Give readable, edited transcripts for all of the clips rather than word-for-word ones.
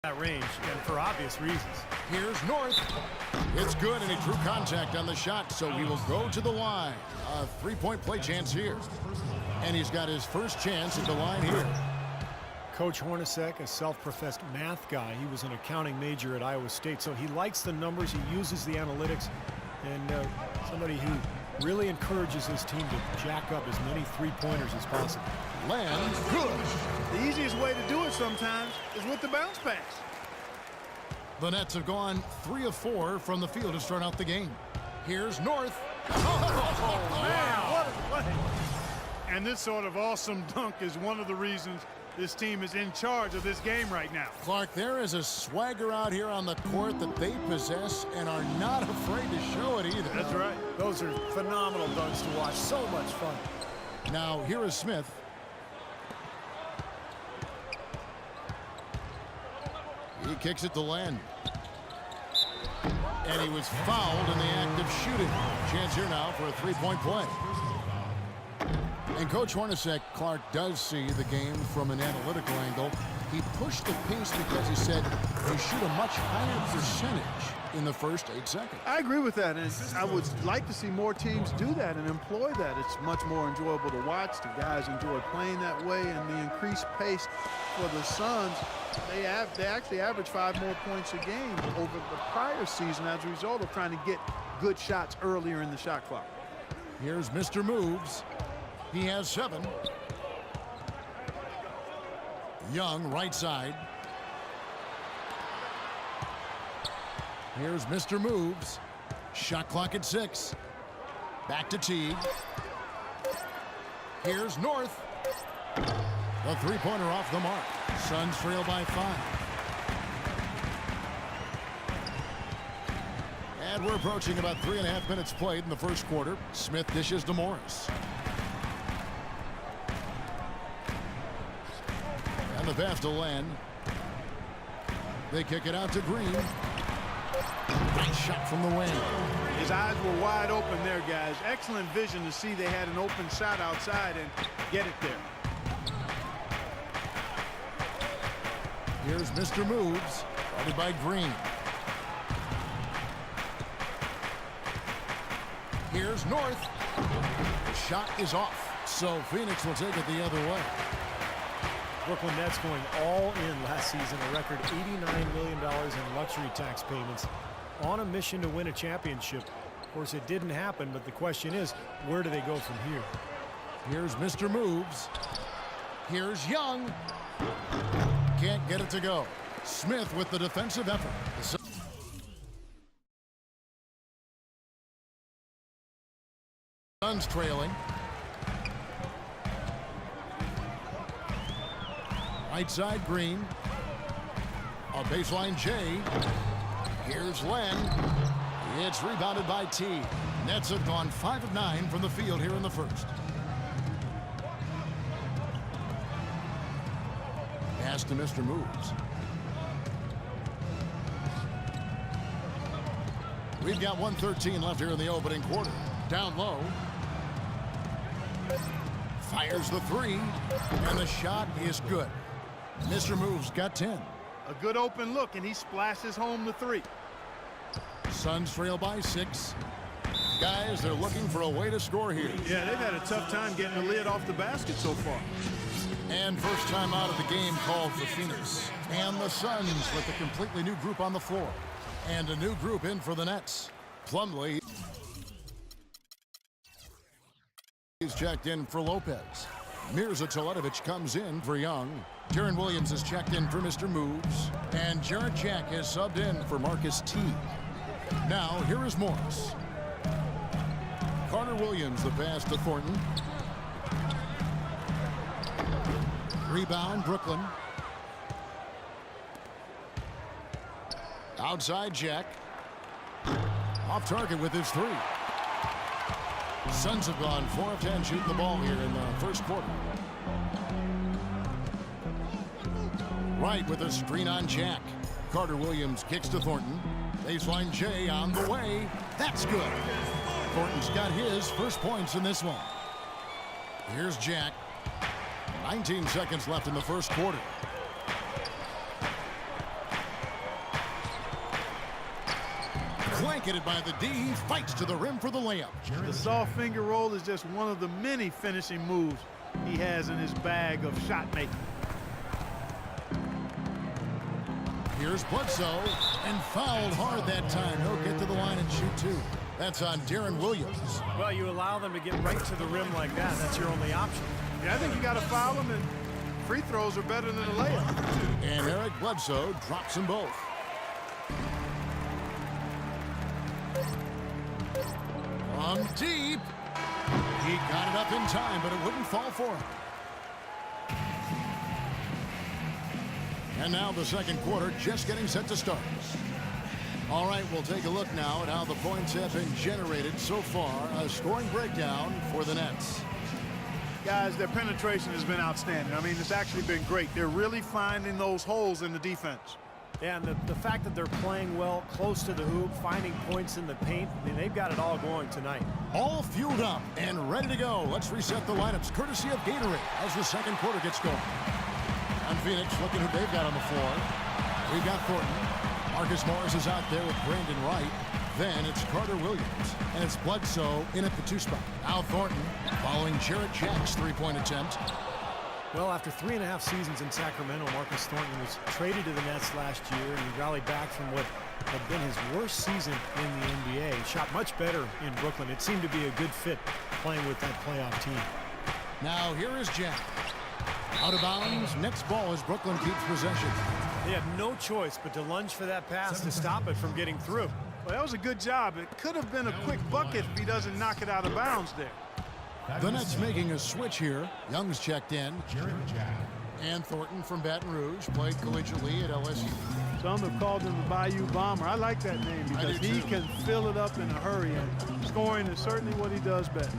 that range, and for obvious reasons. Here's North. It's good, and he drew contact on the shot, so he will go to the line. A three-point play chance here. And he's got his first chance at the line here. Coach Hornacek, a self-professed math guy. He was an accounting major at Iowa State, so he likes the numbers. He uses the analytics, and somebody who really encourages his team to jack up as many three-pointers as possible. Lands good. The easiest way to do it sometimes is with the bounce pass. The Nets have gone 3 of 4 from the field to start out the game. Here's North. Oh, man, what a play. And this sort of awesome dunk is one of the reasons this team is in charge of this game right now. Clark, there is a swagger out here on the court that they possess and are not afraid to show it either. That's right. Those are phenomenal dunks to watch. So much fun. Now, here is Smith. He kicks it to Len. And he was fouled in the act of shooting. Chance here now for a three-point play. And Coach Hornacek, Clark, does see the game from an analytical angle. He pushed the pace because he said they shoot a much higher percentage in the first 8 seconds. I agree with that, and I would like to see more teams do that and employ that. It's much more enjoyable to watch. The guys enjoy playing that way, and the increased pace for the Suns, they actually average 5 more points a game over the prior season as a result of trying to get good shots earlier in the shot clock. Here's Mr. Moves. He has 7. Young, right side. Here's Mr. Moves. Shot clock at 6. Back to Teague. Here's North. The three-pointer off the mark. Suns trail by 5. And we're approaching about 3.5 minutes played in the first quarter. Smith dishes to Morris. And the pass to Len. They kick it out to Green. Nice shot from the wing. His eyes were wide open there, guys. Excellent vision to see they had an open shot outside and get it there. Here's Mr. Moves, guarded by Green. Here's North. The shot is off, so Phoenix will take it the other way. Brooklyn Nets going all in last season, a record $89 million in luxury tax payments on a mission to win a championship. Of course, it didn't happen, but the question is, where do they go from here? Here's Mr. Moves. Here's Young. Can't get it to go. Smith with the defensive effort. The Suns trailing. Right side, Green. On baseline, Jay. Here's Len. It's rebounded by T. Nets have gone 5 of 9 from the field here in the first. Pass to Mr. Moves. We've got 1:13 left here in the opening quarter. Down low. Fires the 3. And the shot is good. Mr. Moves got 10. A good open look, and he splashes home the 3. Suns trail by 6. Guys, they're looking for a way to score here. Yeah, they've had a tough time getting the lid off the basket so far. And first time out of the game called for Phoenix. And the Suns with a completely new group on the floor. And a new group in for the Nets. Plumlee is checked in for Lopez. Mirza Teletovic comes in for Young. Jaron Williams is checked in for Mr. Moves. And Jarrett Jack has subbed in for Marcus T. Now, here is Morris. Carter Williams, the pass to Thornton. Rebound, Brooklyn. Outside, Jack. Off target with his 3. Suns have gone 4 of 10 shooting the ball here in the first quarter. Right with a screen on Jack. Carter Williams kicks to Thornton. Baseline Jay on the way. That's good. Thornton's got his first points in this one. Here's Jack. 19 seconds left in the first quarter. Blanketed by the D. He fights to the rim for the layup. The soft finger roll is just one of the many finishing moves he has in his bag of shot making. Here's Bledsoe, and fouled hard that time. He'll get to the line and shoot two. That's on Darren Williams. Well, you allow them to get right to the rim like that. That's your only option. Yeah, I think you got to foul him, and free throws are better than a layup. And Eric Bledsoe drops them both. From deep. He got it up in time, but it wouldn't fall for him. And now the second quarter just getting set to start. All right, we'll take a look now at how the points have been generated so far. A scoring breakdown for the Nets. Guys, their penetration has been outstanding. I mean, it's actually been great. They're really finding those holes in the defense. Yeah, and the fact that they're playing well close to the hoop, finding points in the paint, I mean, they've got it all going tonight. All fueled up and ready to go. Let's reset the lineups courtesy of Gatorade as the second quarter gets going. And Phoenix looking who they've got on the floor. We've got Thornton. Marcus Morris is out there with Brandon Wright. Then it's Carter Williams. And it's Bledsoe in at the 2 spot. Now Thornton following Jarrett Jack's three-point attempt. Well, after 3.5 seasons in Sacramento, Marcus Thornton was traded to the Nets last year, and he rallied back from what had been his worst season in the NBA. He shot much better in Brooklyn. It seemed to be a good fit playing with that playoff team. Now here is Jack. Out of bounds. Next ball as Brooklyn keeps possession. They have no choice but to lunge for that pass to stop it from getting through. Well, that was a good job. It could have been a quick bucket if he doesn't knock it out of bounds there. The Nets making a switch here. Young's checked in. And Thornton from Baton Rouge played collegiately at LSU. Some have called him the Bayou Bomber. I like that name because he can fill it up in a hurry, and scoring is certainly what he does best.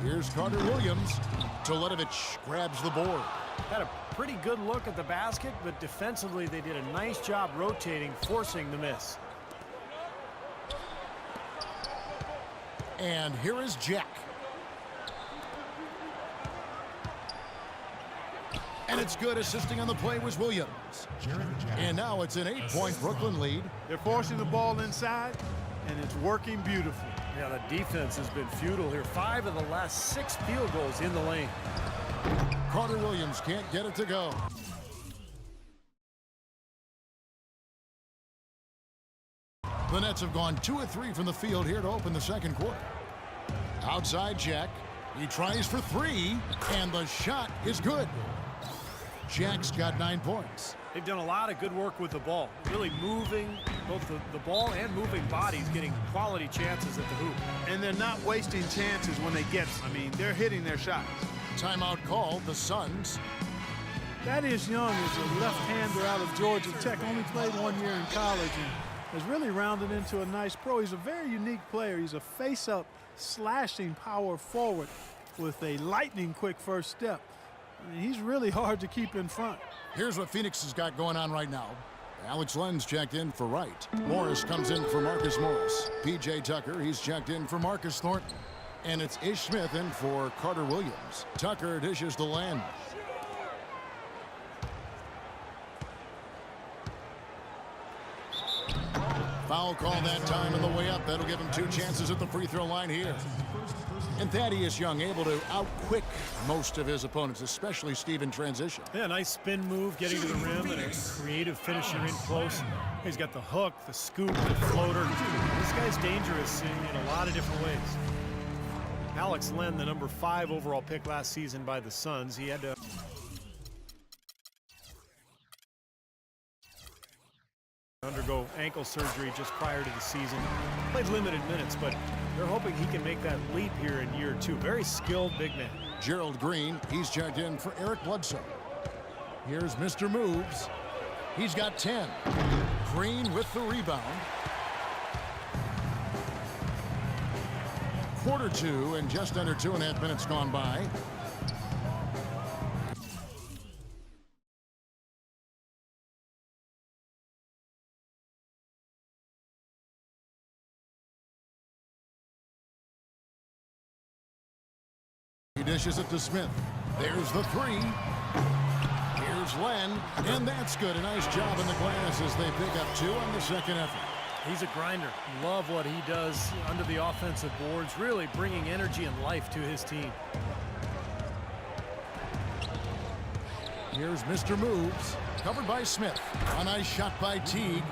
Here's Carter Williams. Teletovic grabs the board. Had a pretty good look at the basket, but defensively they did a nice job rotating, forcing the miss. And here is Jack. And it's good. Assisting on the play was Williams. And now it's an 8-point Brooklyn lead. They're forcing the ball inside, and it's working beautifully. Yeah, the defense has been futile here. 5 of the last 6 field goals in the lane. Carter Williams can't get it to go. The Nets have gone 2 of 3 from the field here to open the second quarter. Outside Jack. He tries for 3, and the shot is good. Jack's got 9 points. They've done a lot of good work with the ball. Really moving both the ball and moving bodies, getting quality chances at the hoop. And they're not wasting chances when they get them. I mean, they're hitting their shots. Timeout called, the Suns. Thaddeus Young is a left-hander out of Georgia Tech. Only played 1 year in college and has really rounded into a nice pro. He's a very unique player. He's a face-up, slashing power forward with a lightning-quick first step. I mean, he's really hard to keep in front. Here's what Phoenix has got going on right now. Alex Len's checked in for Wright. Morris comes in for Marcus Morris. P.J. Tucker, he's checked in for Marcus Thornton. And it's Ish Smith in for Carter Williams. Tucker dishes to Len. Foul call that time on the way up. That'll give him 2 chances at the free throw line here. And Thaddeus Young able to outquick most of his opponents, especially Steve in transition. Yeah, nice spin move, getting to the rim, and a creative finisher in close. He's got the hook, the scoop, the floater. This guy's dangerous in a lot of different ways. Alex Len, the number 5 overall pick last season by the Suns. He had to undergo ankle surgery just prior to the season. Played limited minutes, but they're hoping he can make that leap here in year 2. Very skilled big man. Gerald Green, he's checked in for Eric Bledsoe. Here's Mr. Moves. He's got 10. Green with the rebound. Quarter 2 and just under 2.5 minutes gone by. He dishes it to Smith. There's the 3. Here's Len, and that's good. A nice job in the glass as they pick up 2 on the second effort. He's a grinder. Love what he does under the offensive boards, really bringing energy and life to his team. Here's Mr. Moves, covered by Smith. A nice shot by Teague.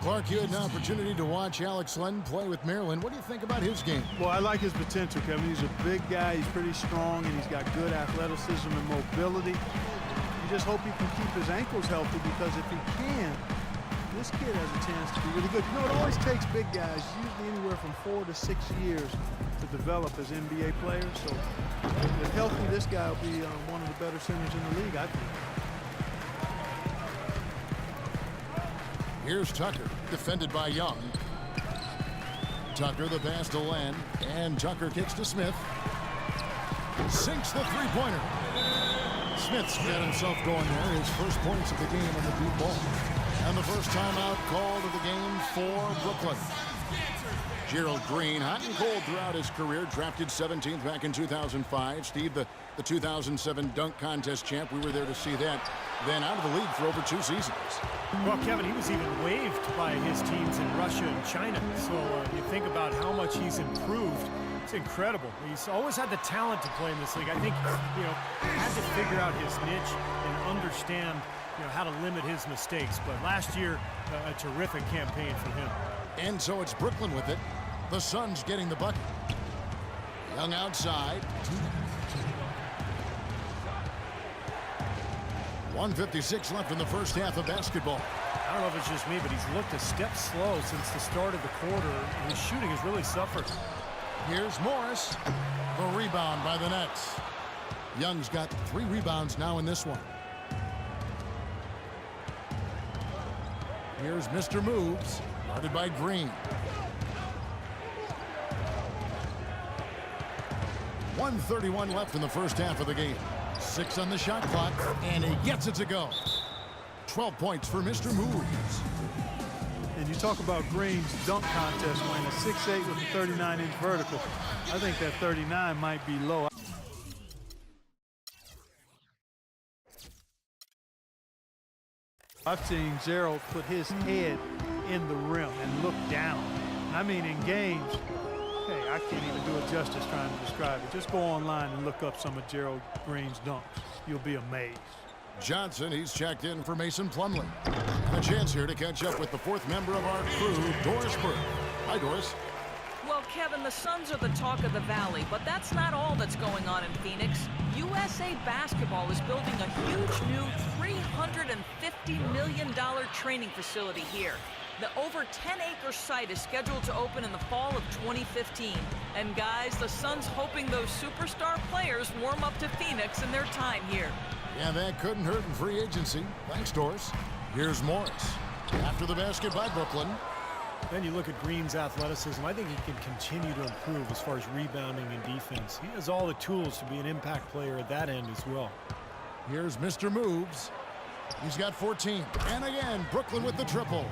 Clark, you had an opportunity to watch Alex Len play with Maryland. What do you think about his game? Well, I like his potential, Kevin. He's a big guy. He's pretty strong, and he's got good athleticism and mobility. You just hope he can keep his ankles healthy, because if he can, this kid has a chance to be really good. You know, it always takes big guys, usually anywhere from 4 to 6 years, to develop as NBA players. So if healthy, this guy will be one of the better centers in the league, I think. Here's Tucker, defended by Young. Tucker, the pass to Len, and Tucker kicks to Smith. Sinks the three-pointer. Smith's got himself going there. His first points of the game on the deep ball. And the first timeout called of the game for Brooklyn. Gerald Green, hot and cold throughout his career, drafted 17th back in 2005. Steve, the 2007 dunk contest champ, we were there to see that. Then out of the league for over 2 seasons. Well, Kevin, he was even waived by his teams in Russia and China. So you think about how much he's improved. It's incredible. He's always had the talent to play in this league. I think, had to figure out his niche and understand, how to limit his mistakes. But last year, a terrific campaign for him. And so it's Brooklyn with it. The Suns getting the bucket. Young outside. 1:56 left in the first half of basketball. I don't know if it's just me, but he's looked a step slow since the start of the quarter. His shooting has really suffered. Here's Morris. The rebound by the Nets. Young's got 3 rebounds now in this one. Here's Mr. Moves, guarded by Green. 1:31 left in the first half of the game. 6 on the shot clock, and he gets it to go. 12 points for Mr. Moves. And you talk about Green's dunk contest win, a 6'8" with a 39-inch vertical. I think that 39 might be low. I've seen Gerald put his head in the rim and look down. I mean, in games, hey, I can't even do it justice trying to describe it. Just go online and look up some of Gerald Green's dunks. You'll be amazed. Johnson, he's checked in for Mason Plumlee. And a chance here to catch up with the 4th member of our crew, Doris Burke. Hi, Doris. Well, Kevin, the Suns are the talk of the Valley, but that's not all that's going on in Phoenix. USA Basketball is building a huge new $350 million training facility here. The over 10-acre site is scheduled to open in the fall of 2015. And guys, the Suns hoping those superstar players warm up to Phoenix in their time here. Yeah, that couldn't hurt in free agency. Thanks, Doris. Here's Morris. After the basket by Brooklyn. Then you look at Green's athleticism. I think he can continue to improve as far as rebounding and defense. He has all the tools to be an impact player at that end as well. Here's Mr. Moves. He's got 14. And again, Brooklyn with the triple.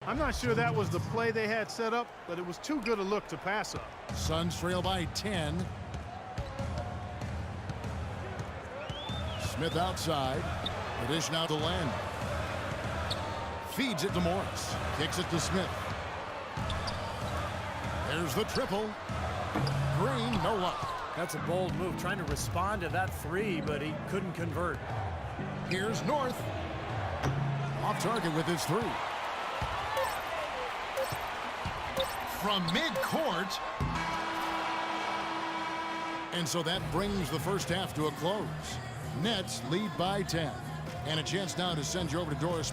I'm not sure that was the play they had set up, but it was too good a look to pass up. Suns trail by 10. Smith outside. The dish now to Len. Feeds it to Morris. Kicks it to Smith. There's the triple. Green, no luck. That's a bold move, trying to respond to that 3, but he couldn't convert. Here's North. Off target with his 3. From midcourt. And so that brings the first half to a close. Nets lead by 10. And a chance now to send you over to Doris